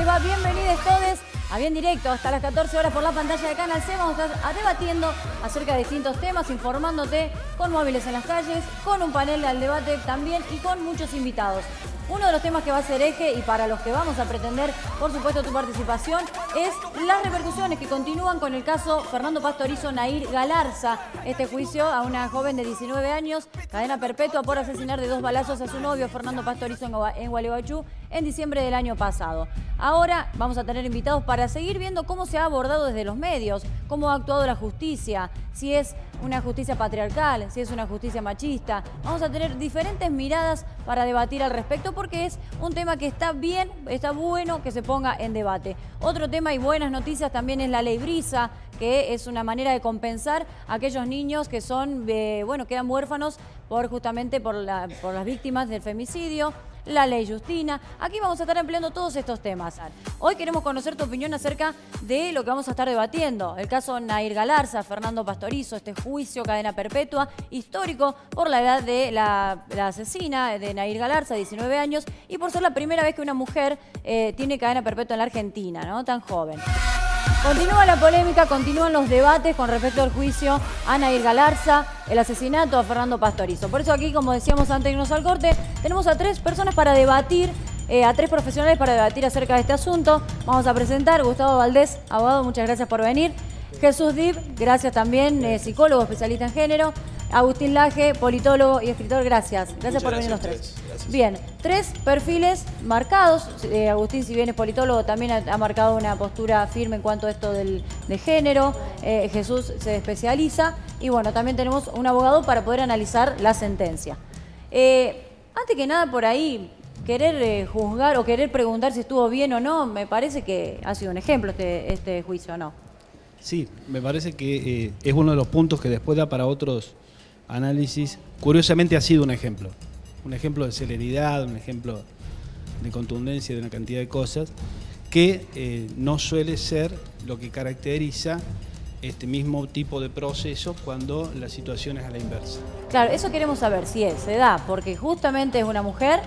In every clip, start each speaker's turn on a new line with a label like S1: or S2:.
S1: les va? Bienvenidos todos a Bien Directo, hasta las 14 horas por la pantalla de Canal C. Vamos a estar debatiendo acerca de distintos temas, informándote con móviles en las calles, con un panel al debate también y con muchos invitados. Uno de los temas que va a ser eje y para los que vamos a pretender, por supuesto, tu participación, es las repercusiones que continúan con el caso Fernando Pastorizo Nair Galarza. Este juicio a una joven de 19 años, cadena perpetua por asesinar de 2 balazos a su novio Fernando Pastorizo en Gualeguaychú en diciembre del año pasado. Ahora vamos a tener invitados para seguir viendo cómo se ha abordado desde los medios, cómo ha actuado la justicia, si es una justicia patriarcal, si es una justicia machista. Vamos a tener diferentes miradas para debatir al respecto porque es un tema que está bien, está bueno que se ponga en debate. Otro tema y buenas noticias también es la ley Brisa, que es una manera de compensar a aquellos niños que son, quedan huérfanos justamente por las víctimas del femicidio. La ley Justina. Aquí vamos a estar ampliando todos estos temas. Hoy queremos conocer tu opinión acerca de lo que vamos a estar debatiendo. El caso Nair Galarza, Fernando Pastorizo, este juicio cadena perpetua histórico por la edad de la asesina de Nair Galarza, 19 años, y por ser la primera vez que una mujer tiene cadena perpetua en la Argentina, ¿no? Tan joven. Continúa la polémica, continúan los debates con respecto al juicio a Nair Galarza, el asesinato a Fernando Pastorizo. Por eso aquí, como decíamos antes de irnos al corte, tenemos a 3 personas para debatir, a 3 profesionales para debatir acerca de este asunto. Vamos a presentar a Gustavo Valdés, abogado, muchas gracias por venir. Jesús Dib, gracias también, psicólogo, especialista en género. Agustín Laje, politólogo y escritor, gracias. Gracias por venir los 3. Bien, 3 perfiles marcados. Agustín, si bien es politólogo, también ha marcado una postura firme en cuanto a esto de género. Jesús se especializa. Y bueno, también tenemos un abogado para poder analizar la sentencia. Antes que nada, por ahí, querer juzgar o querer preguntar si estuvo bien o no, me parece que ha sido un ejemplo este juicio, ¿no?
S2: Sí, me parece que es uno de los puntos que después da para otros análisis. Curiosamente ha sido un ejemplo de celeridad, un ejemplo de contundencia de una cantidad de cosas que no suele ser lo que caracteriza este mismo tipo de proceso cuando la situación es a la inversa.
S1: Claro, eso queremos saber si se da porque justamente es una mujer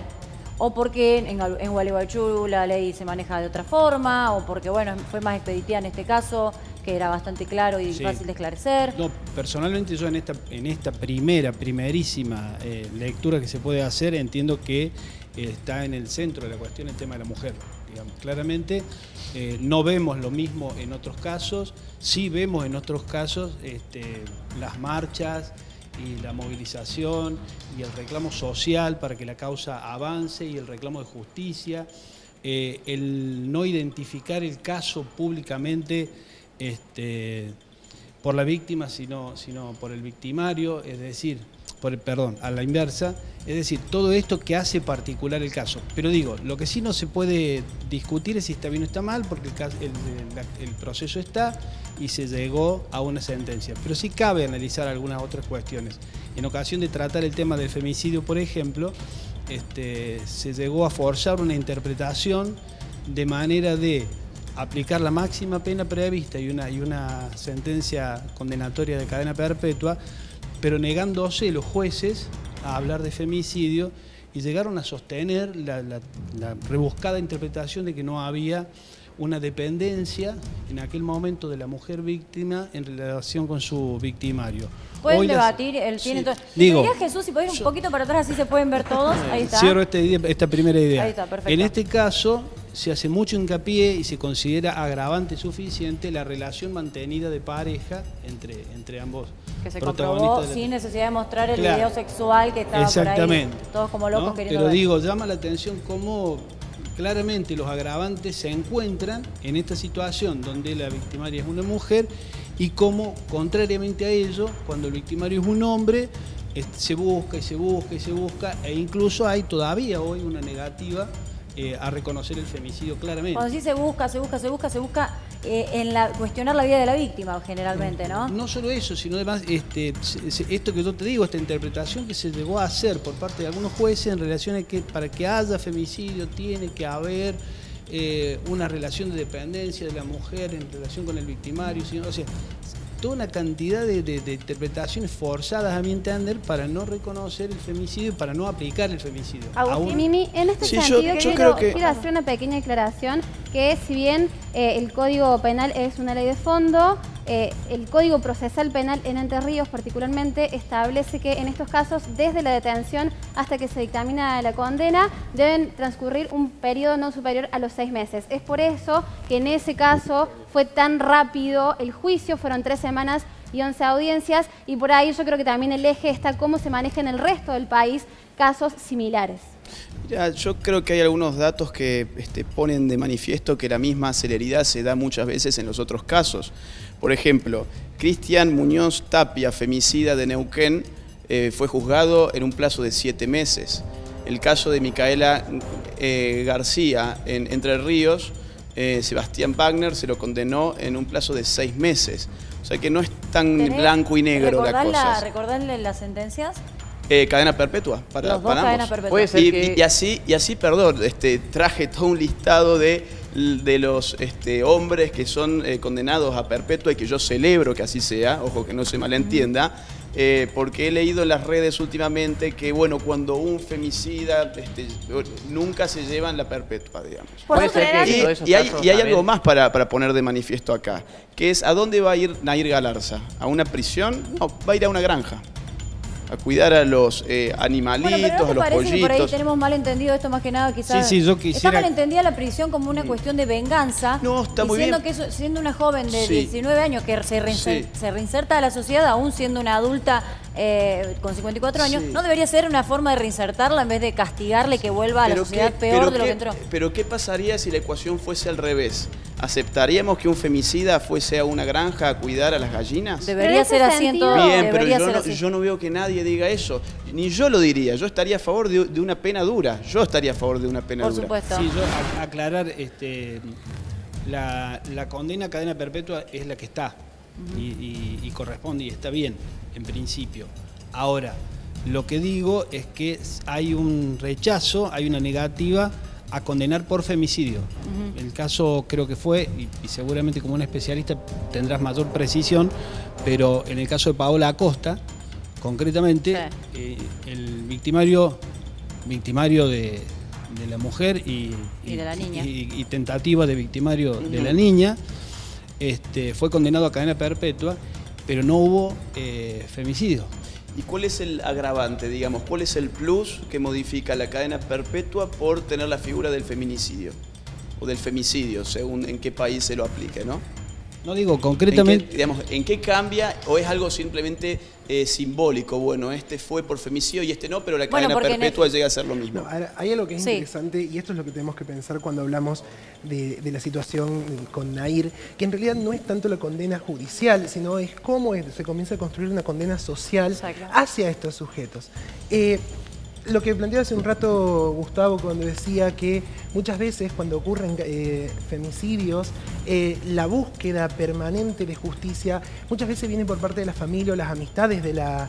S1: o porque en Gualeguaychú la ley se maneja de otra forma o porque bueno, fue más expeditiva en este caso, que era bastante claro y fácil de esclarecer.
S2: No, personalmente yo en esta primerísima lectura que se puede hacer entiendo que está en el centro de la cuestión el tema de la mujer. Digamos, claramente no vemos lo mismo en otros casos, sí vemos en otros casos las marchas y la movilización y el reclamo social para que la causa avance y el reclamo de justicia, el no identificar el caso públicamente por la víctima, sino por el victimario, es decir, a la inversa, es decir, todo esto que hace particular el caso. Pero digo, lo que sí no se puede discutir es si está bien o está mal, porque el proceso está y se llegó a una sentencia. Pero sí cabe analizar algunas otras cuestiones. En ocasión de tratar el tema del femicidio, por ejemplo, se llegó a forzar una interpretación de manera de aplicar la máxima pena prevista y una sentencia condenatoria de cadena perpetua, pero negándose los jueces a hablar de femicidio y llegaron a sostener la rebuscada interpretación de que no había una dependencia en aquel momento de la mujer víctima en relación con su victimario.
S1: Pueden debatir, diría Jesús, si podés ir un poquito para atrás, así se pueden ver todos. Ahí está.
S2: Cierro esta primera idea.
S1: Ahí está, perfecto.
S2: En este caso se hace mucho hincapié y se considera agravante suficiente la relación mantenida de pareja entre ambos
S1: que se
S2: protagonistas.
S1: Comprobó sin necesidad de mostrar el video sexual que estaba por ahí. Todos como locos queriendo
S2: Pero
S1: ver.
S2: digo, llama la atención cómo claramente los agravantes se encuentran en esta situación donde la victimaria es una mujer y cómo, contrariamente a ello, cuando el victimario es un hombre, se busca y se busca y se busca, e incluso hay todavía hoy una negativa a reconocer el femicidio claramente.
S1: Cuando sí se busca cuestionar la vida de la víctima generalmente, ¿no?
S2: No solo eso, sino además esto que yo te digo, esta interpretación que se llegó a hacer por parte de algunos jueces en relación a que para que haya femicidio tiene que haber una relación de dependencia de la mujer en relación con el victimario, o sea, toda una cantidad de interpretaciones forzadas, a mi entender, para no reconocer el femicidio y para no aplicar el femicidio.
S3: Agustín, Mimi, en este sentido quiero hacer una pequeña aclaración, que si bien el Código Penal es una ley de fondo, el Código Procesal Penal en Entre Ríos particularmente establece que en estos casos, desde la detención hasta que se dictamina la condena, deben transcurrir un periodo no superior a los 6 meses. Es por eso que en ese caso fue tan rápido el juicio, fueron 3 semanas y 11 audiencias, y por ahí yo creo que también el eje está cómo se maneja en el resto del país casos similares.
S4: Mira, yo creo que hay algunos datos que ponen de manifiesto que la misma celeridad se da muchas veces en los otros casos. Por ejemplo, Cristian Muñoz Tapia, femicida de Neuquén, fue juzgado en un plazo de 7 meses. El caso de Micaela García en Entre Ríos, Sebastián Wagner se lo condenó en un plazo de 6 meses. O sea que no es tan blanco y negro la cosa.
S1: ¿Recordarle las sentencias?
S4: Cadena perpetua para ambos.
S1: Cadena perpetua.
S4: Puede ser y así, perdón, traje todo un listado de los hombres que son condenados a perpetua y que yo celebro que así sea, ojo que no se malentienda, porque he leído en las redes últimamente que, bueno, cuando un femicida nunca se llevan la perpetua, digamos. Y hay algo más para poner de manifiesto acá, que es ¿a dónde va a ir Nair Galarza? ¿A una prisión? No, va a ir a una granja. A cuidar a los animalitos,
S1: bueno, pero ¿no te
S4: a los
S1: parece
S4: pollitos?
S1: Que por ahí tenemos mal entendido esto más que nada, quizás.
S2: Sí, yo quisiera...
S1: Está mal entendida la prisión como una cuestión de venganza.
S4: No, está muy bien.
S1: Que eso, siendo una joven de 19 años que se reinserta a la sociedad, aún siendo una adulta con 54 años, ¿no debería ser una forma de reinsertarla en vez de castigarle que vuelva a la sociedad peor de lo que entró?
S4: Pero ¿qué pasaría si la ecuación fuese al revés? ¿Aceptaríamos que un femicida fuese a una granja a cuidar a las gallinas?
S1: Debería ser así en todo.
S4: Bien, pero yo no veo que nadie diga eso. Ni yo lo diría. Yo estaría a favor de una pena dura. Yo estaría a favor de una pena dura.
S1: Por supuesto.
S2: Sí, yo aclarar, la condena a cadena perpetua es la que está. Y corresponde y está bien, en principio. Ahora, lo que digo es que hay un rechazo, hay una negativa a condenar por femicidio. El caso creo que fue, y seguramente como un especialista tendrás mayor precisión, pero en el caso de Paola Acosta, concretamente, el victimario de la mujer y
S1: de la niña.
S2: Y tentativa de victimario de la niña, fue condenado a cadena perpetua, pero no hubo femicidio.
S4: ¿Y cuál es el agravante, digamos? ¿Cuál es el plus que modifica la cadena perpetua por tener la figura del feminicidio? O del femicidio, según en qué país se lo aplique, ¿no?
S2: No digo concretamente...
S4: ¿En qué cambia o es algo simplemente simbólico? Bueno, este fue por femicidio y este no, pero la cadena perpetua llega a ser lo mismo.
S5: No, hay algo que es interesante, y esto es lo que tenemos que pensar cuando hablamos de la situación con Nair, que en realidad no es tanto la condena judicial, sino es cómo se comienza a construir una condena social hacia estos sujetos. Lo que planteaba hace un rato Gustavo cuando decía que muchas veces cuando ocurren femicidios, la búsqueda permanente de justicia muchas veces viene por parte de la familia o las amistades de la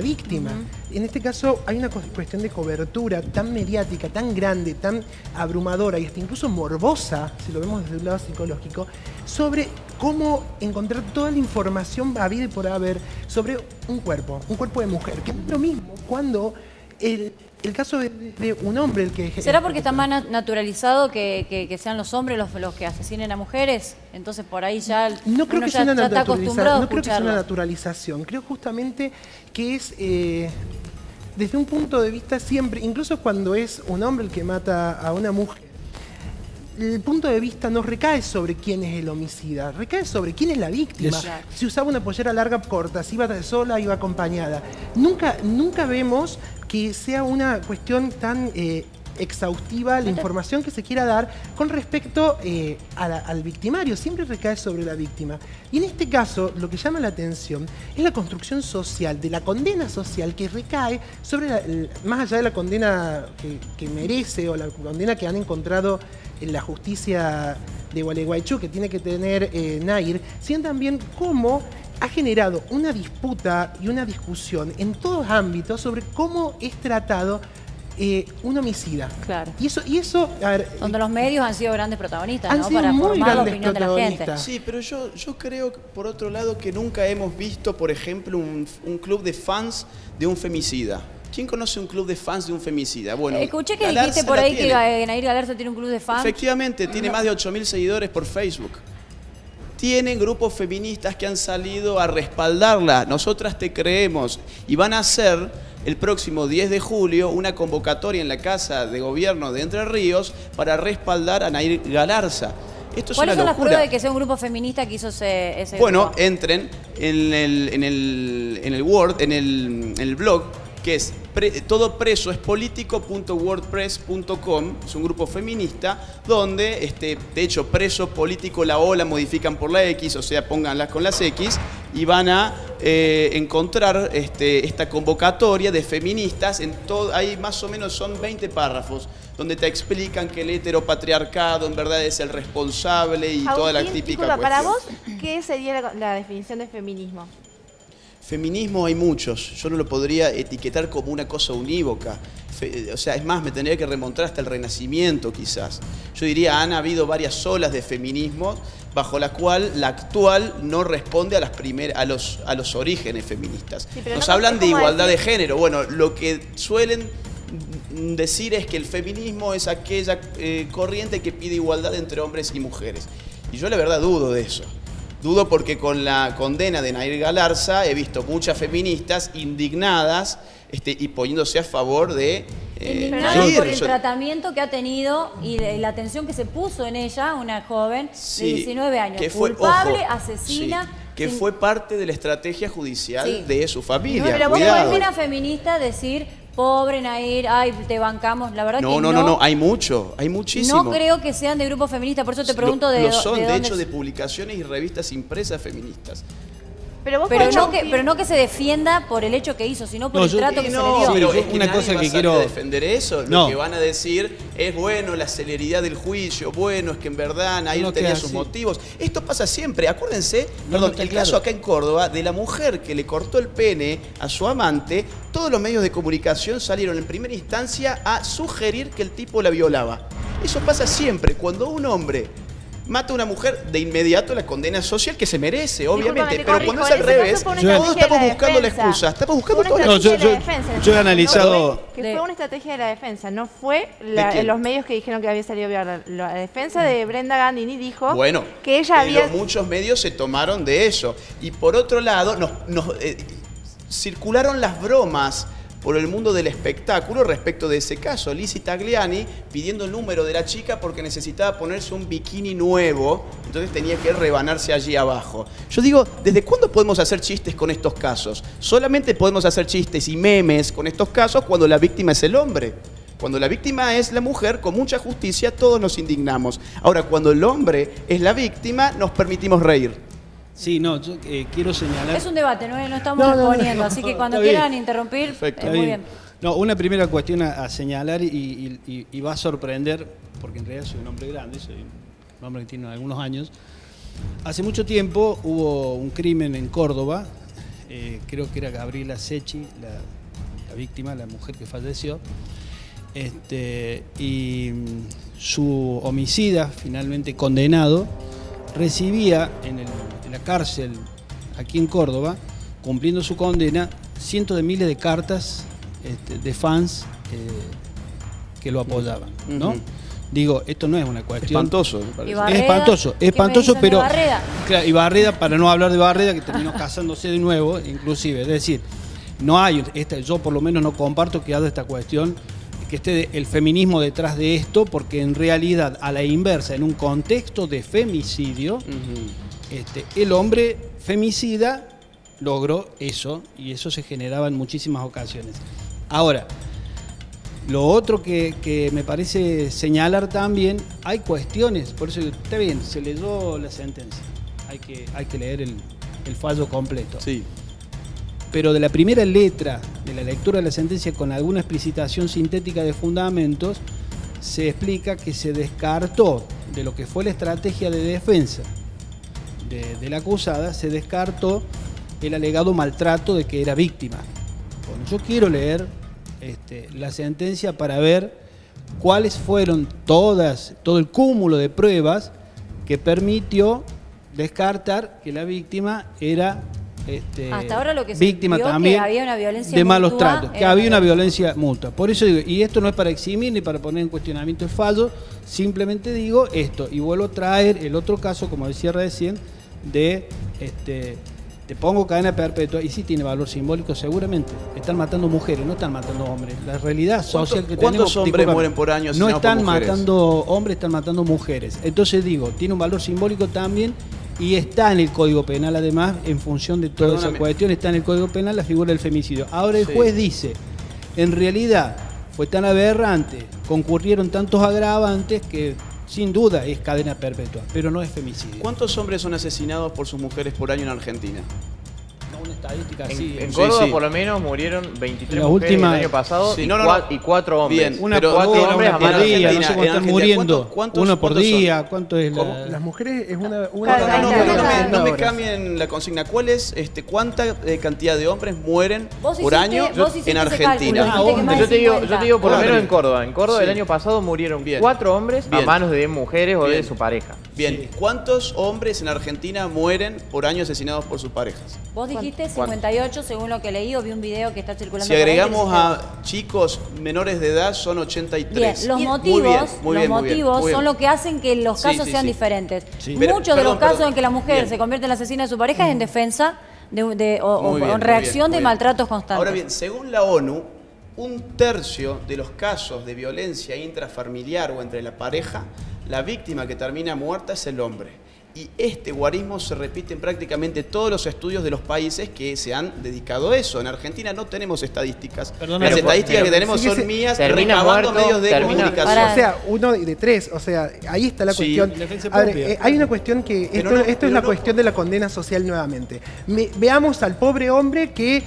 S5: víctima. En este caso hay una cuestión de cobertura tan mediática, tan grande, tan abrumadora y hasta incluso morbosa, si lo vemos desde un lado psicológico, sobre cómo encontrar toda la información habida y por haber sobre un cuerpo de mujer, que es lo mismo cuando el caso de un hombre el que...
S1: ¿Será porque está más naturalizado que sean los hombres los que asesinen a mujeres? Entonces por ahí ya
S5: no creo que sea una
S1: está acostumbrado a escucharlo.
S5: No creo que sea una naturalización, creo justamente que es desde un punto de vista siempre, incluso cuando es un hombre el que mata a una mujer, el punto de vista no recae sobre quién es el homicida, recae sobre quién es la víctima. Si usaba una pollera larga corta, si iba sola, iba acompañada. Nunca vemos que sea una cuestión tan exhaustiva la información que se quiera dar con respecto al victimario. Siempre recae sobre la víctima. Y en este caso, lo que llama la atención es la construcción social, de la condena social que recae sobre, más allá de la condena que merece o la condena que han encontrado en la justicia de Gualeguaychú, que tiene que tener Nair, sino también cómo ha generado una disputa y una discusión en todos ámbitos sobre cómo es tratado un homicida.
S1: Claro.
S5: Y eso, a ver,
S1: donde los medios han sido grandes protagonistas,
S5: han
S1: ¿no?
S5: sido
S1: Para
S5: muy
S1: formar la
S5: grandes
S1: opinión de la gente.
S5: protagonistas.
S4: Sí, pero yo creo, por otro lado, que nunca hemos visto, por ejemplo, un club de fans de un femicida. ¿Quién conoce un club de fans de un femicida? Bueno,
S1: escuché que
S4: Galarza
S1: dijiste por
S4: la
S1: ahí
S4: tiene.
S1: que Nair Galarza tiene un club de fans.
S4: Efectivamente, tiene más de 8.000 seguidores por Facebook. Tienen grupos feministas que han salido a respaldarla. Nosotras te creemos. Y van a hacer el próximo 10 de julio una convocatoria en la Casa de Gobierno de Entre Ríos para respaldar a Nair Galarza. Esto es una
S1: ¿Cuáles son las
S4: locura.
S1: pruebas de que sea un grupo feminista que hizo ese
S4: Bueno,
S1: grupo?
S4: entren en el Word, en el blog, que es todopresoespolítico.wordpress.com. Es un grupo feminista donde, de hecho, preso, político, la O la modifican por la X, o sea, pónganlas con las X, y van a encontrar esta convocatoria de feministas. Ahí más o menos son 20 párrafos, donde te explican que el heteropatriarcado en verdad es el responsable y toda la típica cuestión.
S6: Para vos, ¿qué sería la definición de feminismo?
S4: Feminismo hay muchos, yo no lo podría etiquetar como una cosa unívoca. O sea, es más, me tendría que remontar hasta el Renacimiento quizás. Yo diría, han habido varias olas de feminismo bajo la cual la actual no responde a los orígenes feministas. Sí, nos hablan de igualdad de género. Bueno, lo que suelen decir es que el feminismo es aquella corriente que pide igualdad entre hombres y mujeres. Y yo la verdad dudo de eso. Dudo porque con la condena de Nair Galarza he visto muchas feministas indignadas y poniéndose a favor de
S1: indignadas por el tratamiento que ha tenido y la atención que se puso en ella, una joven de 19 años,
S4: que fue,
S1: culpable, asesina.
S4: Sí, que fue parte de la estrategia judicial de su familia.
S1: No, pero vos podés una feminista decir, pobre Nair, ay, te bancamos. La verdad que
S4: no, hay mucho, hay muchísimo.
S1: No creo que sean de grupos feministas, por eso te pregunto de
S4: son,
S1: de
S4: hecho, de publicaciones y revistas impresas feministas.
S1: Pero no que se defienda por el hecho que hizo, sino por el trato que se le dio.
S4: Pero es que una cosa que quiero defender eso. Lo que van a decir es, bueno, la celeridad del juicio, bueno, es que en verdad Nair tenía sus motivos. Esto pasa siempre. Acuérdense, el caso acá en Córdoba de la mujer que le cortó el pene a su amante. Todos los medios de comunicación salieron en primera instancia a sugerir que el tipo la violaba. Eso pasa siempre. Cuando un hombre mata a una mujer, de inmediato la condena social que se merece, obviamente. Pero cuando es al revés, todos estamos buscando la excusa. Estamos buscando todo.
S2: Yo he analizado.
S6: Que fue una estrategia de la defensa, no fue los medios que dijeron que había salido bien. La defensa de Brenda Gandini dijo que ella había.
S4: Muchos medios se tomaron de eso. Y por otro lado, circularon las bromas por el mundo del espectáculo respecto de ese caso. Lizzy Tagliani pidiendo el número de la chica porque necesitaba ponerse un bikini nuevo, entonces tenía que rebanarse allí abajo. Yo digo, ¿desde cuándo podemos hacer chistes con estos casos? Solamente podemos hacer chistes y memes con estos casos cuando la víctima es el hombre. Cuando la víctima es la mujer, con mucha justicia todos nos indignamos. Ahora, cuando el hombre es la víctima, nos permitimos reír.
S2: Sí, no, yo quiero señalar...
S1: Es un debate, no estamos exponiendo, así que cuando quieran interrumpir, muy bien.
S2: No, una primera cuestión a señalar y va a sorprender, porque en realidad soy un hombre grande, soy un hombre que tiene algunos años. Hace mucho tiempo hubo un crimen en Córdoba, creo que era Gabriela Secchi, la víctima, la mujer que falleció, y su homicida, finalmente condenado, recibía en la cárcel aquí en Córdoba, cumpliendo su condena, cientos de miles de cartas de fans que lo apoyaban, ¿no? Digo, esto no es una cuestión...
S4: Espantoso, me parece.
S2: Es espantoso, pero... Claro, y Barreda, para no hablar de Barreda, que terminó casándose de nuevo, inclusive. Es decir, no hay, yo por lo menos no comparto que haya esta cuestión, que esté el feminismo detrás de esto, porque en realidad, a la inversa, en un contexto de femicidio, el hombre femicida logró eso, y eso se generaba en muchísimas ocasiones. Ahora, lo otro que me parece señalar también, hay cuestiones, por eso está bien, se leyó la sentencia, hay que leer el fallo completo.
S4: Sí.
S2: Pero de la primera letra de la lectura de la sentencia, con alguna explicitación sintética de fundamentos, se explica que se descartó de lo que fue la estrategia de defensa de la acusada, se descartó el alegado maltrato de que era víctima. Bueno, yo quiero leer la sentencia para ver cuáles fueron todo el cúmulo de pruebas que permitió descartar que la víctima era
S1: hasta ahora lo que se
S2: víctima
S1: vio
S2: también
S1: que había una violencia
S2: de malos
S1: mutua,
S2: tratos, que había una violencia mutua. Por eso digo, y esto no es para eximir ni para poner en cuestionamiento el fallo, simplemente digo esto, y vuelvo a traer el otro caso, como decía recién, de te pongo cadena perpetua, y sí tiene valor simbólico seguramente. Están matando mujeres, no están matando hombres. La realidad social que tenemos...
S4: ¿Cuántos hombres mueren por año?
S2: No están matando hombres, están matando mujeres. Entonces digo, tiene un valor simbólico también, y está en el Código Penal, además, en función de toda esa cuestión, está en el Código Penal la figura del femicidio. Ahora el juez dice, en realidad fue tan aberrante, concurrieron tantos agravantes que sin duda es cadena perpetua, pero no es femicidio.
S4: ¿Cuántos hombres son asesinados por sus mujeres por año en Argentina?
S2: Una estadística así.
S7: En Córdoba por lo menos murieron 23 mujeres el año pasado y 4 hombres.
S2: Bien, cuatro hombres por día, no sé cuánto están muriendo. Uno por día, ¿cuánto es
S5: Las mujeres es una
S4: no me cambien la consigna. ¿Cuál es cuánta cantidad de hombres mueren por año en Argentina?
S7: Yo te digo por lo menos en Córdoba. En Córdoba el año pasado murieron 4 hombres a manos de mujeres o de su pareja.
S4: Bien, ¿cuántos hombres en Argentina mueren por año asesinados por sus parejas?
S1: Vos dijiste 58, según lo que leí, o vi un video que está circulando.
S4: Si agregamos a chicos menores de edad, son 83.
S1: Bien, los motivos son lo que hacen que los casos sean diferentes. Muchos de los casos en que la mujer se convierte en la asesina de su pareja es en defensa o en reacción de maltratos constantes.
S4: Ahora bien, según la ONU, 1/3 de los casos de violencia intrafamiliar o entre la pareja, la víctima que termina muerta es el hombre. Y este guarismo se repite en prácticamente todos los estudios de los países que se han dedicado a eso. En Argentina no tenemos estadíticas. Las estadísticas que tenemos son mías, recabando medios de comunicación.
S5: O sea, 1 de 3. O sea, ahí está la cuestión. A ver, hay una cuestión que... Esto es la cuestión de la condena social nuevamente. Veamos al pobre hombre que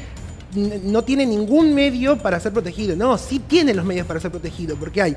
S5: no tiene ningún medio para ser protegido. No, sí tiene los medios para ser protegido, porque hay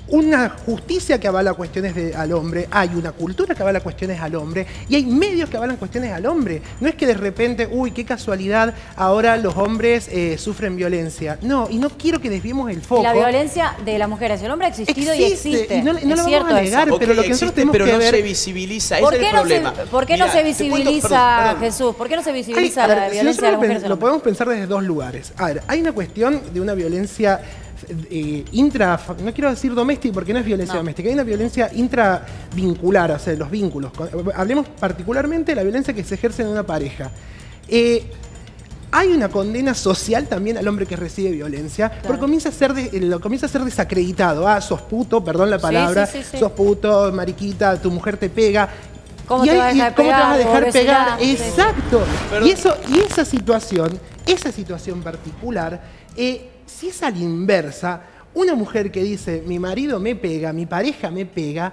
S5: una justicia que avala cuestiones al hombre, hay una cultura que avala cuestiones al hombre y hay medios que avalan cuestiones al hombre. No es que de repente, uy, qué casualidad, ahora los hombres sufren violencia. No, y no quiero que desviemos el foco.
S1: La violencia de las mujeres, el hombre ha existido y existe.
S5: Y no lo vamos a negar, pero lo que nosotros tenemos que ver...
S4: Pero no se visibiliza, ese es el problema.
S1: ¿Por qué no se visibiliza, Jesús? ¿Por qué no se visibiliza la violencia de las mujeres?
S5: Lo podemos pensar desde dos lugares. A ver, hay una cuestión de una violencia... no quiero decir doméstica porque no es violencia doméstica, hay una violencia intravincular, o sea, los vínculos. Hablemos particularmente de la violencia que se ejerce en una pareja. Hay una condena social también al hombre que recibe violencia, porque comienza a ser desacreditado. Sos puto, perdón la palabra, sos puto, mariquita, tu mujer te pega.
S1: ¿Cómo te vas a dejar pegar?
S5: Exacto. Y esa situación particular... si es a la inversa, una mujer que dice, mi marido me pega, mi pareja me pega,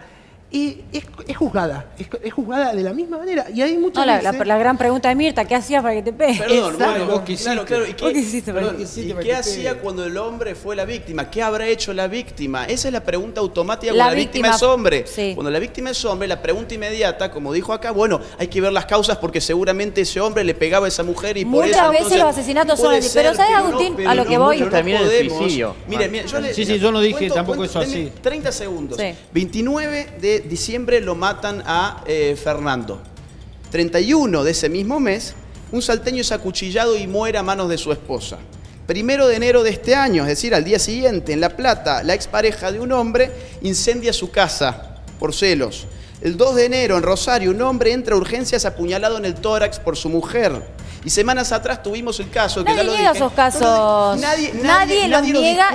S5: es juzgada. Es juzgada de la misma manera. Y hay muchas veces...
S1: La gran pregunta de Mirta, ¿qué hacías para que te pegue?
S4: Perdón, claro. ¿Y qué hacía cuando el hombre fue la víctima? ¿Qué habrá hecho la víctima? Esa es la pregunta automática cuando la víctima es hombre. Sí. Cuando la víctima es hombre, la pregunta inmediata, como dijo acá, bueno, hay que ver las causas porque seguramente ese hombre le pegaba a esa mujer y por eso...
S1: Muchas veces los asesinatos son así. Pero ¿sabes, Agustín? A lo que voy...
S7: Termina el suicidio.
S4: Miren,
S2: yo no dije tampoco eso así.
S4: 30 segundos. 29 de diciembre lo matan a Fernando. 31 de ese mismo mes, un salteño es acuchillado y muere a manos de su esposa. 1 de enero de este año, es decir, al día siguiente, en La Plata, la expareja de un hombre incendia su casa por celos. El 2 de enero, en Rosario, un hombre entra a urgencias apuñalado en el tórax por su mujer. Y semanas atrás tuvimos el caso que
S1: nadie
S4: ya lo
S1: niega
S4: dije.
S1: Esos casos. Nadie los niega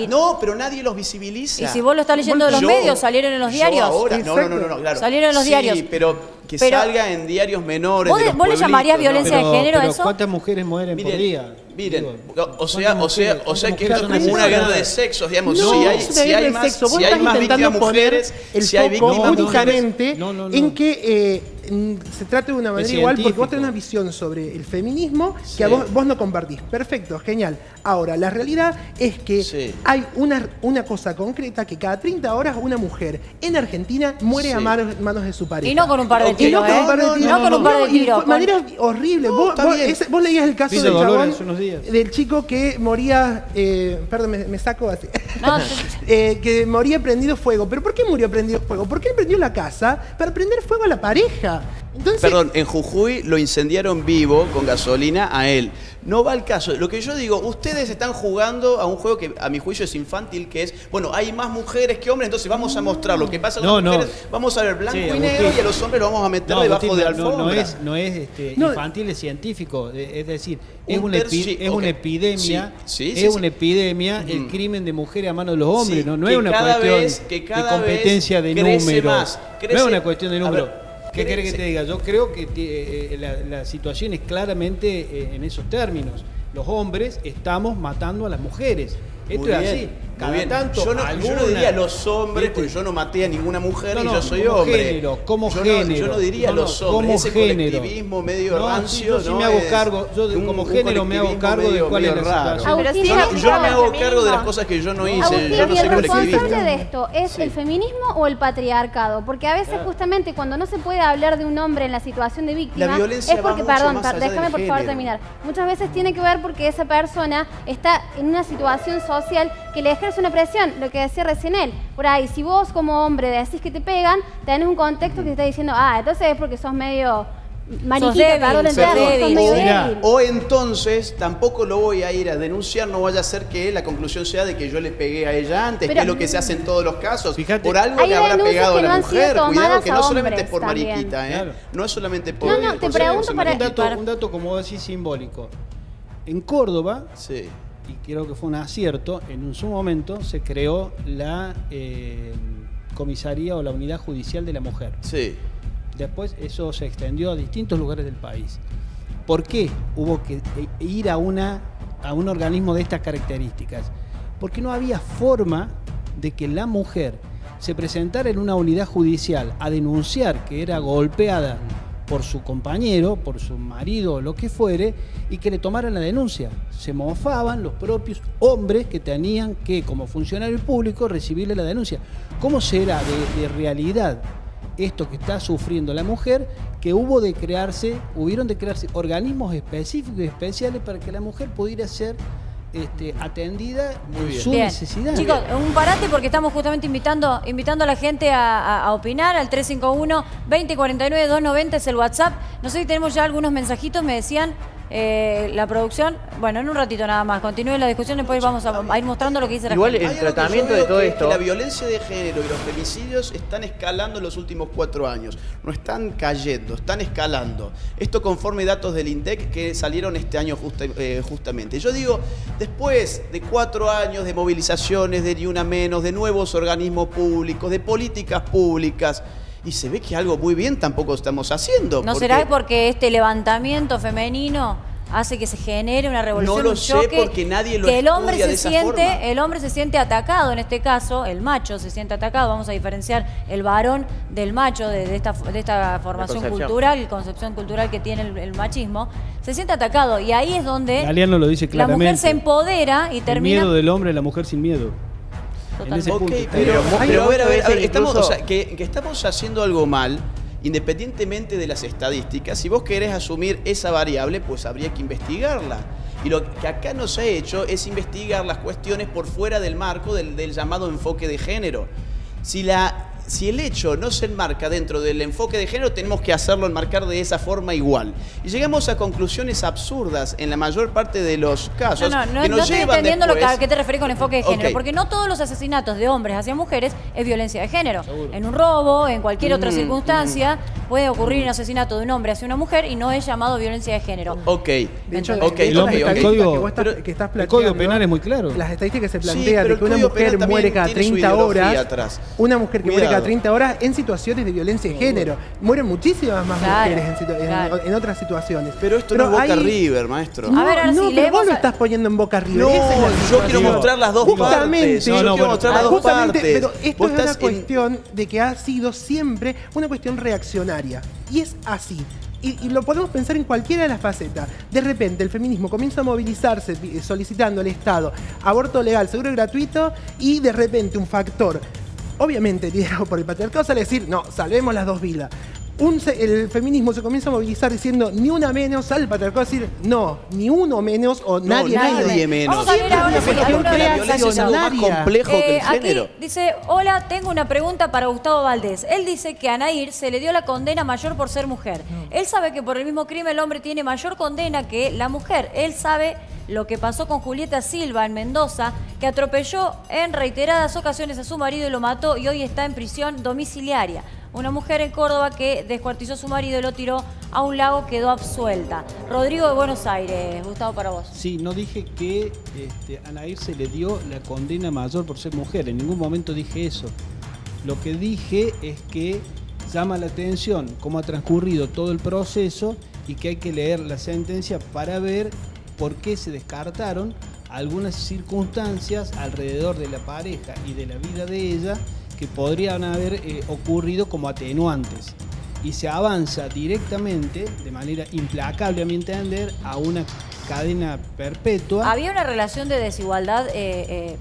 S4: no, pero nadie los visibiliza.
S1: Y si vos lo estás leyendo de los medios, salieron en los diarios.
S4: Ahora, no, claro.
S1: Salieron en los diarios.
S4: Sí, pero salga en diarios menores.
S1: ¿Vos le llamarías violencia de género a eso?
S2: ¿Cuántas mujeres mueren por día?
S4: Miren, o sea que esto es como una guerra de sexos, digamos. Si hay más víctimas mujeres, si hay víctimas mujeres.
S5: En que se trate de una manera igual, porque vos tenés una visión sobre el feminismo que a vos no compartís. Perfecto, genial. Ahora, la realidad es que hay una cosa concreta, que cada 30 horas una mujer en Argentina muere a manos de su pareja.
S1: Y no con un par de tiros, no con un par de tiros.
S5: De manera horrible. Vos leías el caso del chabón, del chico que moría, perdón, me saco así, que moría prendido fuego. ¿Pero por qué murió prendido fuego? Porque él prendió la casa para prender fuego a la pareja. Entonces,
S4: perdón, en Jujuy lo incendiaron vivo con gasolina a él. No va al caso. Lo que yo digo, ustedes están jugando a un juego que a mi juicio es infantil, que es, bueno, hay más mujeres que hombres, entonces vamos a mostrar lo que pasa con las mujeres, vamos a ver blanco y negro y a los hombres lo vamos a meter debajo de alfombra.
S2: No es infantil, es científico. Es decir, es una epidemia, el crimen de mujeres a manos de los hombres. No es una cuestión de competencia de números. No es una cuestión de números. ¿Qué querés que te diga? Yo creo que la situación es claramente en esos términos. Los hombres estamos matando a las mujeres. Esto es así. Cada tanto,
S4: yo no diría los hombres, porque yo no maté a ninguna mujer y yo soy hombre.
S2: Como género.
S4: Yo no diría los hombres, ese colectivismo medio rancio.
S2: Yo me hago cargo, como género me hago cargo de cuál es la situación.
S4: Yo me hago cargo de las cosas que yo no hice.
S3: Agustín, yo no soy colectivista. ¿El responsable de esto es el feminismo o el patriarcado? Porque a veces justamente cuando no se puede hablar de un hombre en la situación de víctima, es porque, perdón, déjame por favor terminar. Muchas veces tiene que ver porque esa persona está en una situación social que le ejerce una presión, lo que decía recién él. Por ahí, si vos como hombre decís que te pegan, tenés un contexto que te está diciendo, entonces es porque sos medio mariquita, perdón, débil.
S4: O entonces tampoco lo voy a ir a denunciar, no vaya a ser que la conclusión sea de que yo le pegué a ella antes, que es lo que se hace en todos los casos.
S2: Fíjate,
S4: por algo le habrá pegado a la mujer. Cuidado, que no solamente es por mariquita,
S2: claro.
S4: No es solamente por...
S3: No, te pregunto para...
S2: Un dato, como vos decís, simbólico. En Córdoba... y creo que fue un acierto, en su momento se creó la comisaría o la unidad judicial de la mujer. Después eso se extendió a distintos lugares del país. ¿Por qué hubo que ir a un organismo de estas características? Porque no había forma de que la mujer se presentara en una unidad judicial a denunciar que era golpeada por su compañero, por su marido o lo que fuere, y que le tomaran la denuncia. Se mofaban los propios hombres que tenían que, como funcionario público, recibirle la denuncia. ¿Cómo será de realidad esto que está sufriendo la mujer, que hubieron de crearse organismos específicos y especiales para que la mujer pudiera ser atendida en su necesidad?
S1: Chicos, un parate porque estamos justamente invitando a la gente a opinar al 351-2049-290 es el WhatsApp. No sé si tenemos ya algunos mensajitos, me decían la producción. Bueno, en un ratito nada más. Continúe la discusión, después vamos a ir mostrando lo que dice la gente.
S7: Igual el tratamiento de todo esto...
S4: La violencia de género y los femicidios están escalando en los últimos 4 años. No están cayendo, están escalando. Esto conforme datos del INDEC que salieron este año justamente. Yo digo, después de 4 años de movilizaciones, de Ni Una Menos, de nuevos organismos públicos, de políticas públicas, y se ve que algo muy bien tampoco estamos haciendo.
S1: ¿No será porque este levantamiento femenino hace que se genere una revolución,
S4: no lo sé, porque nadie lo estudia de esa forma?
S1: El hombre se siente atacado, en este caso, el macho se siente atacado. Vamos a diferenciar el varón del macho de esta formación cultural, concepción cultural que tiene el machismo. Se siente atacado y ahí es donde
S2: Galeano lo dice claramente.
S1: La mujer se empodera y termina...
S2: El miedo del hombre, la mujer sin miedo.
S4: Pero a ver, estamos haciendo algo mal, independientemente de las estadísticas. Si vos querés asumir esa variable, pues habría que investigarla. Y lo que acá no se ha hecho es investigar las cuestiones por fuera del marco del llamado enfoque de género. Si el hecho no se enmarca dentro del enfoque de género, tenemos que hacerlo enmarcar de esa forma igual. Y llegamos a conclusiones absurdas en la mayor parte de los casos.
S1: No estoy entendiendo a qué te referís con enfoque de género, porque no todos los asesinatos de hombres hacia mujeres es violencia de género. Seguro. En un robo, en cualquier otra circunstancia, puede ocurrir un asesinato de un hombre hacia una mujer y no es llamado violencia de género.
S5: De hecho, el
S2: Código Penal es muy claro.
S5: Las estadísticas que se plantean de que una mujer muere cada 30 horas, una mujer que muere cada 30 horas en situaciones de violencia de género. Mueren muchísimas más mujeres en otras situaciones.
S4: Pero esto no es Boca River, maestro.
S5: Pero vos lo estás poniendo en Boca River.
S4: Yo quiero mostrar las dos partes. Yo quiero mostrar las dos partes.
S5: Pero esto es una cuestión de que ha sido siempre una cuestión reaccionaria. reaccionaria. Y es así. Y lo podemos pensar en cualquiera de las facetas. De repente el feminismo comienza a movilizarse solicitando al Estado aborto legal, seguro y gratuito, y de repente un factor, obviamente liderado por el patriarcado, sale a decir, no, salvemos las dos vidas. El feminismo se comienza a movilizar diciendo ni una menos, sale el patriarcado a decir no, ni uno menos o nadie menos.
S1: Vamos a ver ahora si
S4: la violencia es algo más complejo que el género.
S1: Aquí dice, hola, tengo una pregunta para Gustavo Valdés. Él dice que a Nair se le dio la condena mayor por ser mujer. Él sabe que por el mismo crimen el hombre tiene mayor condena que la mujer. Él sabe lo que pasó con Julieta Silva en Mendoza, que atropelló en reiteradas ocasiones a su marido y lo mató y hoy está en prisión domiciliaria. Una mujer en Córdoba que descuartizó a su marido y lo tiró a un lago, quedó absuelta. Rodrigo de Buenos Aires, Gustavo, para vos.
S2: Sí, no dije que a Nair se le dio la condena mayor por ser mujer. En ningún momento dije eso. Lo que dije es que llama la atención cómo ha transcurrido todo el proceso y que hay que leer la sentencia para ver por qué se descartaron algunas circunstancias alrededor de la pareja y de la vida de ella que podrían haber ocurrido como atenuantes. Y se avanza directamente, de manera implacable a mi entender, a una cadena perpetua.
S1: Había una relación de desigualdad,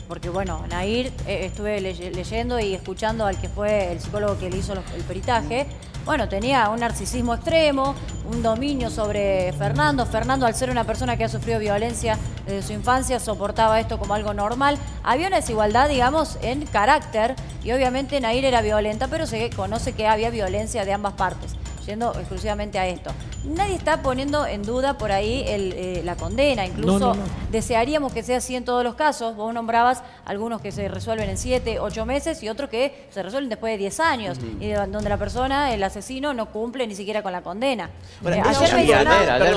S1: porque bueno, Nair, estuve leyendo y escuchando al que fue el psicólogo que le hizo el peritaje. Bueno, tenía un narcisismo extremo, un dominio sobre Fernando. Fernando, al ser una persona que ha sufrido violencia desde su infancia, soportaba esto como algo normal. Había una desigualdad, digamos, en carácter y obviamente Nair era violenta, pero se conoce que había violencia de ambas partes, yendo exclusivamente a esto. Nadie está poniendo en duda por ahí la condena, incluso desearíamos que sea así en todos los casos. Vos nombrabas algunos que se resuelven en 7, 8 meses y otros que se resuelven después de 10 años, y donde la persona, el asesino, no cumple ni siquiera con la condena.
S7: Ayer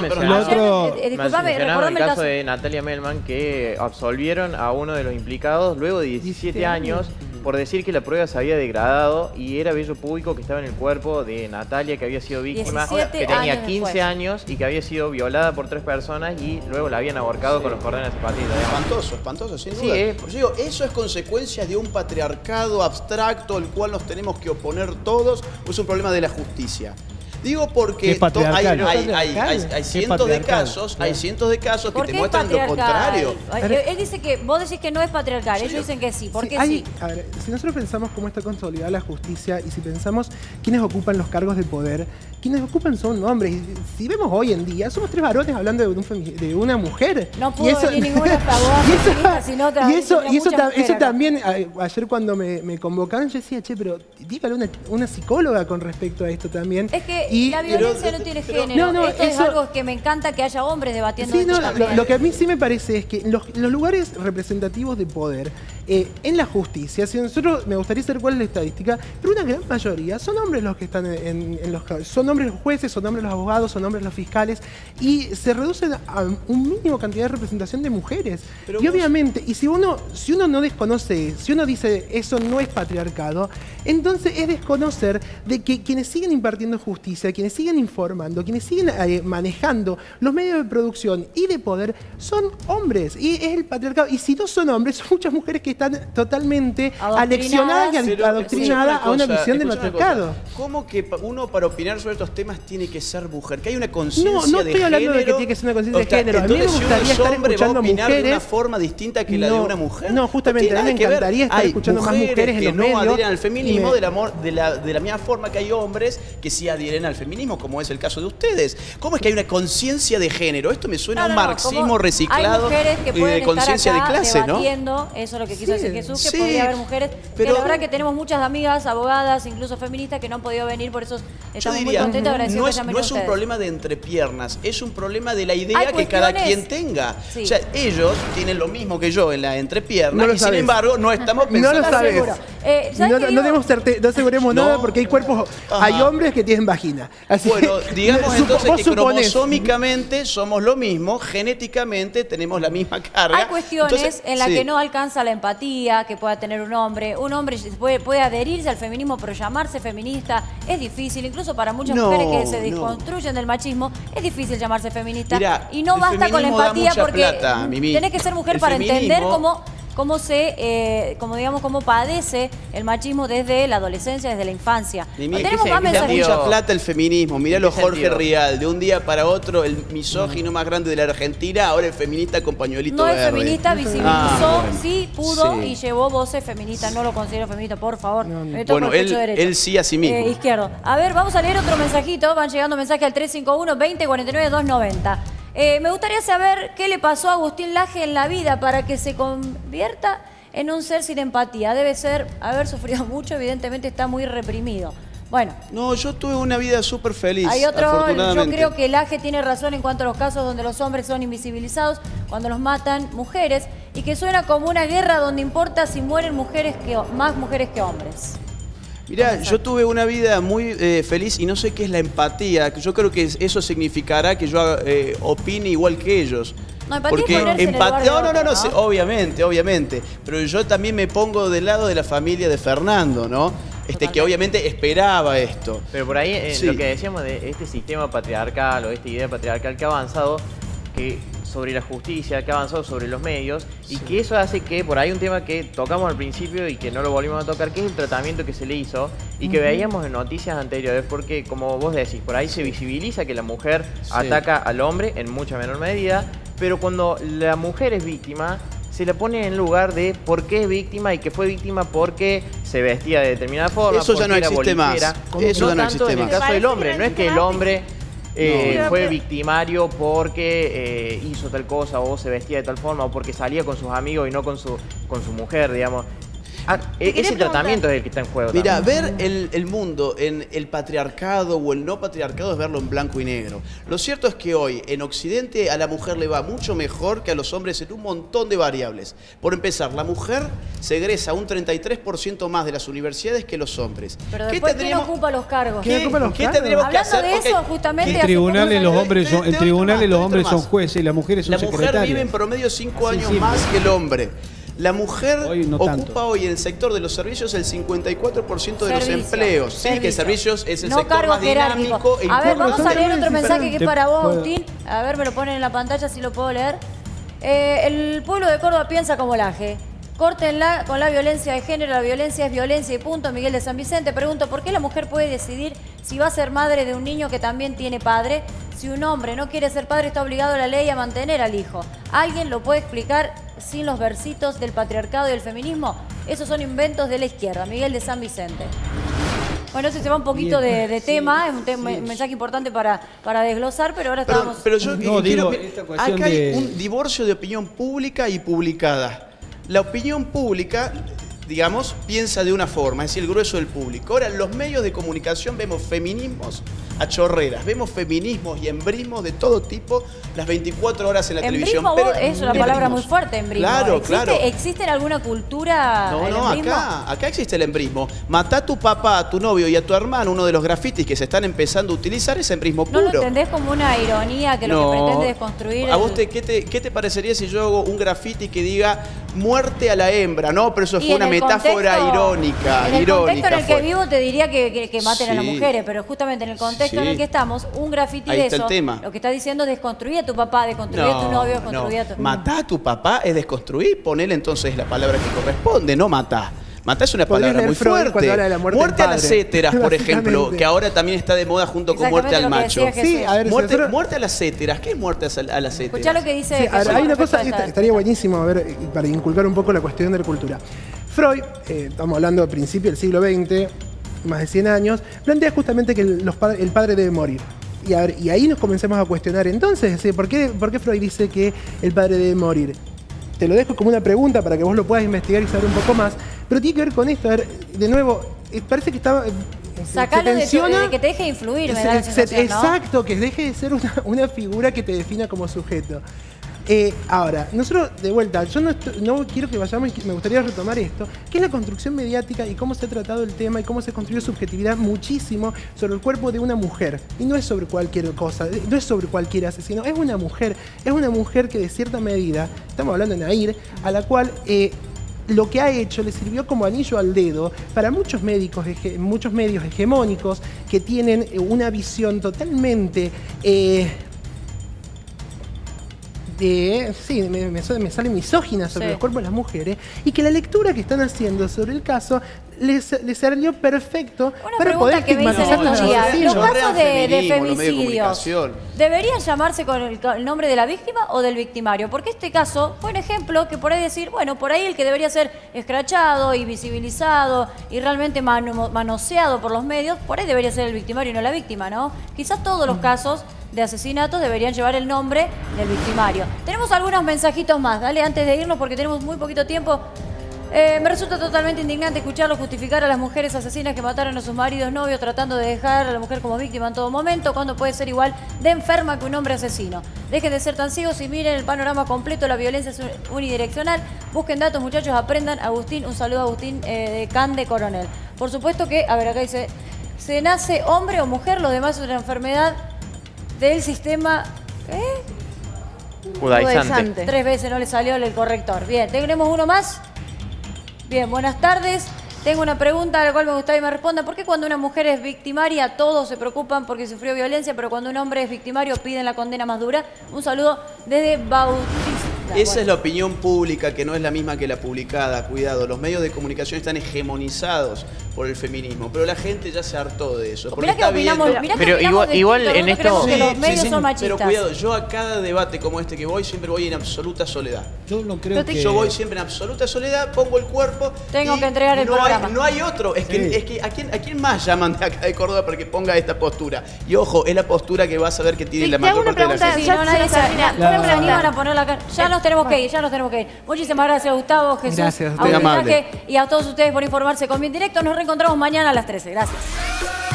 S7: mencionaba el caso de Natalia Melman, que absolvieron a uno de los implicados luego de 17 años por decir que la prueba se había degradado y era vello púbico que estaba en el cuerpo de Natalia, que había sido víctima, que tenía 15 años y que había sido violada por 3 personas y luego la habían ahorcado con los cordones zapatillas.
S4: Espantoso, sin duda. Yo digo, eso es consecuencia de un patriarcado abstracto al cual nos tenemos que oponer todos, o es un problema de la justicia. Digo porque hay cientos de casos, que te muestran lo contrario.
S1: Él dice que vos decís que no es patriarcal, ellos dicen que sí. ¿Por qué sí?
S5: A ver, si nosotros pensamos cómo está consolidada la justicia y si pensamos quiénes ocupan los cargos de poder, quienes ocupan son hombres. Y si vemos hoy en día, somos 3 varones hablando de una mujer.
S1: No pudo venir ninguna favor.
S5: Y eso también, ayer cuando me convocaron, yo decía, che, pero dígale una psicóloga con respecto a esto también.
S1: Es que la violencia no tiene género. Esto es algo que me encanta que haya hombres debatiendo esto también.
S5: Lo que a mí sí me parece es que los lugares representativos de poder, en la justicia, si nosotros, me gustaría saber cuál es la estadística, pero una gran mayoría son hombres los que están en los cargos. Son hombres los jueces, son hombres los abogados, son hombres los fiscales, y se reducen a un mínimo cantidad de representación de mujeres. Pero y obviamente, y si uno no desconoce, si uno dice eso no es patriarcado, entonces es desconocer de que quienes siguen impartiendo justicia, quienes siguen informando, quienes siguen manejando los medios de producción y de poder son hombres, y es el patriarcado. Y si no son hombres, son muchas mujeres que están totalmente aleccionadas y adoctrinadas a una visión del patriarcado.
S4: ¿Cómo que uno para opinar sobre estos temas tiene que ser mujer? Que hay una conciencia de género.
S5: No estoy hablando de que tiene que ser una conciencia de género. A mí me gustaría estar escuchando mujeres
S4: de una forma distinta que la de una mujer.
S5: No, justamente, a mí me encantaría estar escuchando más mujeres en los medios.
S4: No adhieren al feminismo de la misma forma que hay hombres que sí adhieren al feminismo, como es el caso de ustedes. ¿Cómo es que hay una conciencia de género? Esto me suena a un marxismo reciclado de conciencia de clase, ¿no?
S1: Eso es lo que quiso decir Jesús, que podría haber mujeres. Pero la verdad que tenemos muchas amigas, abogadas, incluso feministas, que no han podido venir, por eso estamos muy contentos, agradecidos que hayan venido ustedes.
S4: No es un problema de entrepiernas, es un problema de la idea que cada quien tenga. O sea, ellos tienen lo mismo que yo en la entrepierna y sin embargo no estamos pensando.
S5: No lo sabes. No aseguremos nada porque hay cuerpos, hay hombres que tienen vagina.
S4: Así bueno, digamos entonces que cromosómicamente somos lo mismo, genéticamente tenemos la misma carga.
S1: Hay cuestiones en las que no alcanza la empatía que pueda tener un hombre. Un hombre puede adherirse al feminismo, pero llamarse feminista es difícil. Incluso para muchas mujeres que se desconstruyen del machismo, es difícil llamarse feminista.
S4: Mirá,
S1: y no basta con la empatía porque tenés que ser mujer para entender cómo cómo cómo padece el machismo desde la adolescencia, desde la infancia.
S4: Tenemos más mensajes. Mucha plata el feminismo. Miralo Jorge Rial, de un día para otro, el misógino más grande de la Argentina, ahora el feminista con pañuelito verde.
S1: No es feminista, visibilizó, sí pudo y llevó voces feministas. No lo considero feminista, por favor.
S4: Bueno, él sí a sí mismo.
S1: Izquierdo. A ver, vamos a leer otro mensajito. Van llegando mensajes al 351-2049-290. Me gustaría saber qué le pasó a Agustín Laje en la vida para que se convierta en un ser sin empatía. Debe haber sufrido mucho, evidentemente está muy reprimido. Bueno.
S4: No, yo tuve una vida súper feliz,
S1: hay otro,
S4: afortunadamente.
S1: Yo creo que Laje tiene razón en cuanto a los casos donde los hombres son invisibilizados, cuando los matan mujeres, y que suena como una guerra donde importa si mueren más mujeres que hombres.
S4: Mirá, yo tuve una vida muy feliz y no sé qué es la empatía. Yo creo que eso significará que yo opine igual que ellos.
S1: No, empatía
S4: no, obviamente. Pero yo también me pongo del lado de la familia de Fernando, ¿no? Que obviamente esperaba esto.
S7: Pero por ahí lo que decíamos de este sistema patriarcal o esta idea patriarcal que ha avanzado, sobre la justicia, que ha avanzado sobre los medios, y que eso hace que, por ahí un tema que tocamos al principio y que no lo volvimos a tocar, que es el tratamiento que se le hizo y que veíamos en noticias anteriores, porque como vos decís, por ahí se visibiliza que la mujer ataca al hombre en mucha menor medida, pero cuando la mujer es víctima, se la pone en lugar de por qué es víctima y que fue víctima porque se vestía de determinada forma.
S4: Eso ya no existe más.
S7: Eso ya no existe más. En el caso del hombre, no es que el hombre fue victimario porque hizo tal cosa o se vestía de tal forma o porque salía con sus amigos y no con su mujer, digamos. Ese tratamiento es el que está en juego.
S4: Mira, ver el mundo en el patriarcado o el no patriarcado es verlo en blanco y negro. Lo cierto es que hoy en Occidente a la mujer le va mucho mejor que a los hombres en un montón de variables. Por empezar, la mujer se egresa un 33% más de las universidades que los hombres.
S1: Pero después, ¿quién ocupa los cargos?
S4: ¿Qué tendríamos que hacer?
S1: Hablando de eso, justamente...
S2: En tribunales los hombres son jueces y las mujeres son secretarias.
S4: La mujer vive en promedio 5 años más que el hombre. La mujer ocupa hoy en el sector de los servicios el 54% de los empleos. Sí, que servicios es el sector más dinámico.
S1: A ver, vamos a leer otro mensaje que es para vos, Agustín. A ver, me lo ponen en la pantalla si lo puedo leer. El pueblo de Córdoba piensa como Laje. Córtenla con la violencia de género, la violencia es violencia y punto. Miguel de San Vicente, pregunto, ¿por qué la mujer puede decidir si va a ser madre de un niño que también tiene padre? Si un hombre no quiere ser padre, está obligado a la ley a mantener al hijo. ¿Alguien lo puede explicar sin los versitos del patriarcado y del feminismo? Esos son inventos de la izquierda. Miguel de San Vicente. Bueno, ese se va un poquito de tema, es un mensaje importante para desglosar, pero ahora estábamos...
S4: Pero yo acá hay un divorcio de opinión pública y publicada. La opinión pública, digamos, piensa de una forma, es decir, el grueso del público. Ahora, en los medios de comunicación vemos feminismos a chorreras, vemos feminismos y embrismos de todo tipo las 24 horas en la televisión.
S1: Pero es una palabra muy fuerte, embrismo.
S4: Claro.
S1: ¿Existe en alguna cultura
S4: acá existe el embrismo. Matá a tu papá, a tu novio y a tu hermano, uno de los grafitis que se están empezando a utilizar es embrismo puro.
S1: ¿No lo entendés como una ironía que lo que pretende desconstruir?
S4: ¿A vos qué te parecería si yo hago un grafiti que diga muerte a la hembra? No, pero eso fue una metáfora irónica.
S1: En el contexto en el que vivo te diría que maten a las mujeres, pero justamente en el contexto en el que estamos, un grafiti de eso, lo que está diciendo es desconstruir a tu papá, desconstruir a tu novio, desconstruir a tu...
S4: Matá a tu papá es desconstruir, ponele entonces la palabra que corresponde, no matá. Matá es una palabra muy fuerte. Muerte a las héteras, por ejemplo, que ahora también está de moda junto con muerte al macho.
S5: Sí, a ver,
S4: muerte a las héteras. ¿Qué es muerte a las héteras?
S1: Escuchá lo que dice...
S5: hay una cosa, estaría buenísimo, a ver, para inculcar un poco la cuestión de la cultura. Freud, estamos hablando a principios del siglo XX, más de 100 años, plantea justamente que el padre debe morir. Y ahí nos comencemos a cuestionar entonces, ¿por qué Freud dice que el padre debe morir? Te lo dejo como una pregunta para que vos lo puedas investigar y saber un poco más, pero tiene que ver con esto. A ver, de nuevo, parece que está...
S1: Sacalo de que te deje influir, me da la sensación, ¿no?
S5: Exacto, que deje de ser una figura que te defina como sujeto. Ahora, nosotros, de vuelta, yo no quiero que vayamos, me gustaría retomar esto, que es la construcción mediática y cómo se ha tratado el tema y cómo se construye subjetividad muchísimo sobre el cuerpo de una mujer. Y no es sobre cualquier cosa, no es sobre cualquier asesino, es una mujer que de cierta medida, estamos hablando de Nair, a la cual... lo que ha hecho le sirvió como anillo al dedo para muchos medios hegemónicos que tienen una visión totalmente... me sale misógina sobre los cuerpos de las mujeres, y que la lectura que están haciendo sobre el caso les salió perfecto para poder estigmatizar a los asesinos.
S1: Los casos de femicidios, ¿deberían llamarse con el nombre de la víctima o del victimario? Porque este caso fue un ejemplo que por ahí decir, bueno, por ahí el que debería ser escrachado y visibilizado y realmente manoseado por los medios, por ahí debería ser el victimario y no la víctima, ¿no? Quizás todos los casos de asesinatos deberían llevar el nombre del victimario. Tenemos algunos mensajitos más, dale, antes de irnos porque tenemos muy poquito tiempo. Me resulta totalmente indignante escucharlo justificar a las mujeres asesinas que mataron a sus maridos, novios, tratando de dejar a la mujer como víctima en todo momento, cuando puede ser igual de enferma que un hombre asesino. Dejen de ser tan ciegos y miren el panorama completo, la violencia es unidireccional. Busquen datos, muchachos, aprendan. Agustín, un saludo a Agustín de Can de Coronel. Por supuesto que, a ver, acá dice, se nace hombre o mujer, lo demás es una enfermedad del sistema...
S7: Judaizante.
S1: 3 veces no le salió el corrector. Bien, tenemos uno más. Bien, buenas tardes. Tengo una pregunta a la cual me gustaría que me responda. ¿Por qué cuando una mujer es victimaria todos se preocupan porque sufrió violencia, pero cuando un hombre es victimario piden la condena más dura? Un saludo desde Bautista.
S4: Esa es la opinión pública, que no es la misma que la publicada. Cuidado, los medios de comunicación están hegemonizados por el feminismo, pero la gente ya se hartó de eso.
S1: Mirá que opinamos,
S7: pero igual en esto...
S1: que los medios son machistas.
S4: Pero cuidado, yo a cada debate como este que voy, siempre voy en absoluta soledad.
S2: Yo no creo que...
S4: Yo voy siempre en absoluta soledad, pongo el cuerpo...
S1: Tengo que entregar el programa.
S4: No hay otro. Es que ¿a quién más llaman de acá de Córdoba para que ponga esta postura? Y ojo, es la postura que vas a ver que tiene la mayor parte de la gente.
S1: Si no, nadie se animan a poner la cara. Ya nos tenemos que ir, Muchísimas gracias, Gustavo, Jesús,
S5: gracias,
S1: a y a todos ustedes por informarse con Bien Directo. Nos reencontramos mañana a las 13. Gracias.